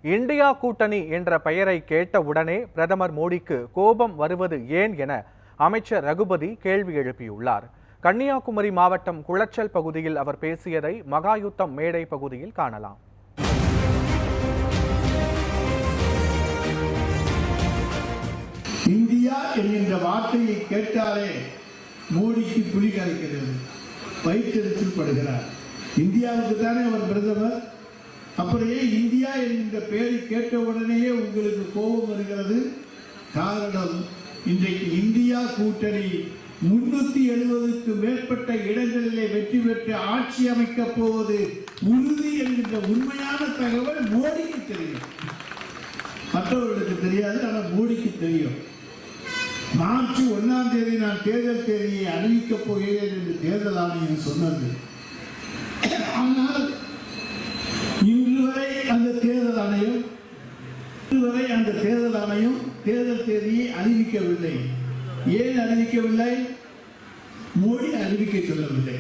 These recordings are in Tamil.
இந்தியா கூட்டணி என்ற பெயரை கேட்டவுடனே பிரதமர் மோடிக்கு கோபம் வருவது ஏன் என அமைச்சர் ரகுபதி கேள்வி எழுப்பியுள்ளார். கன்னியாகுமரி மாவட்டம் குளச்சல் பகுதியில் அவர் பேசியதை மகாயுத்தம் மேடை பகுதியில் காணலாம். இந்தியா என்கின்ற வார்த்தையை கேட்டாலே மோடிக்கு புலி கரைக்கிறது, வயிற்றெரிச்சல் படுகிறார். இந்தியாவுக்கு தானே அவர் பிரதமர். அப்படியே இந்தியா என்கின்ற பெயரை கேட்ட உடனேயே உங்களுக்கு கோபம் வருகிறது. காரணம், இன்றைக்கு இந்தியா கூட்டணி 370க்கு மேற்பட்ட இடங்களிலே வெற்றி பெற்று ஆட்சி அமைக்கப் போவது உறுதி என்கின்ற உண்மையான தகவல் மோடிக்கு தெரியும். மற்றவர்களுக்கு தெரியாது, ஆனால் மோடிக்கு தெரியும். மார்ச் 1ஆம் தேதி நான் தேர்தல் தேதியை அறிவிக்கப் போகிறேன் என்று தேர்தல் ஆணையம் சொன்னது. ஆனால் இன்று வரை அந்த தேர்தல் ஆணையம் தேர்தல் தேதியை அறிவிக்கவில்லை. ஏன் அறிவிக்கவில்லை? மோடி அறிவிக்க சொல்லவில்லை.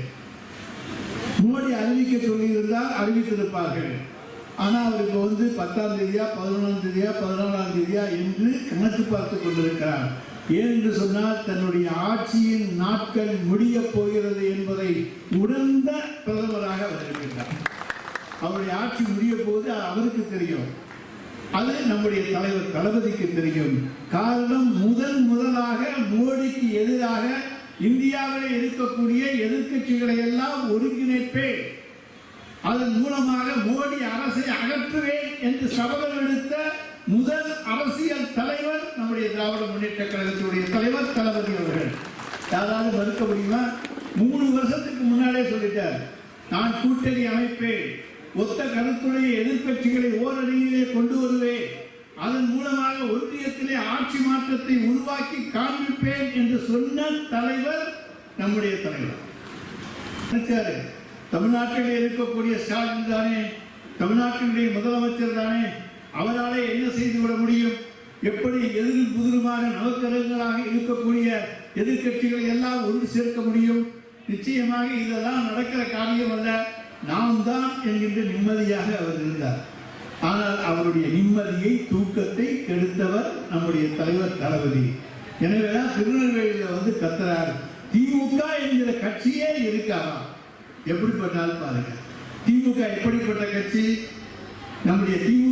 மோடி அறிவிக்க சொல்லியிருந்தால் அறிவித்திருப்பார்கள். ஆனால் அவருக்கு 10ஆம் தேதியா 11ஆம் தேதியா 14ஆம் தேதியா என்று கணக்கு பார்த்து கொண்டிருக்கிறார். ஏனென்று சொன்னால் தன்னுடைய ஆட்சியின் நாட்கள் முடிய போகிறது என்பதை உணர்ந்த பிரதமராக அவர் இருக்கின்றார். அவருடைய ஆட்சி முடிய போது அவருக்கு தெரியும், அது நம்முடைய தலைவர் தளபதிக்கு தெரியும். காரணம், முதலாக மோடிக்கு எதிராக இந்தியாவில் இருக்கக்கூடிய எதிர்க்கட்சிகளை எல்லாம் ஒருங்கிணைப்பேன், அதன் மூலமாக மோடி அரசை அகற்றுவேன் என்று சபதம் எடுத்த முதல் அரசியல் தலைவர் நம்முடைய திராவிட முன்னேற்ற கழகத்தினுடைய தலைவர் தளபதி அவர்கள். யாராவது மறுக்க முடியுமா? 3 வருஷத்துக்கு முன்னாலே சொல்லிட்டார், நான் கூட்டணி அமைப்பேன், ஒத்த கருத்துடைய எதிர்க்கட்சிகளை ஓரணியிலே கொண்டு வருவேன், அதன் மூலமாக ஒன்றியத்திலே ஆட்சி மாற்றத்தை உருவாக்கி காண்பிப்பேன் என்று சொன்ன தலைவர் நம்முடைய தலைவர். தமிழ்நாட்டில் இருக்கக்கூடிய ஸ்டாலின் தானே, தமிழ்நாட்டினுடைய முதலமைச்சர் தானே, அவராலே என்ன செய்துவிட முடியும்? எப்படி எதிரும் புதிருமாக நவக்கரங்களாக இருக்கக்கூடிய எதிர்க்கட்சிகளை எல்லாம் ஒன்று சேர்க்க முடியும்? நிச்சயமாக இதெல்லாம் நடக்கிற காரியம் அல்ல, நாம் தான் என்கின்ற நிம்மதியாக அவர் இருந்தார். ஆனால் அவருடைய நிம்மதியை, தூக்கத்தை கெடுத்தவர் நம்முடைய தலைவர் தளபதி. எனவேதான் திருநெல்வேலியில் கத்துறார், திமுக என்கிற கட்சியே இருக்காரா? எப்படிப்பட்டாலும் பாருங்க, திமுக எப்படிப்பட்ட கட்சி? நம்முடைய திமுக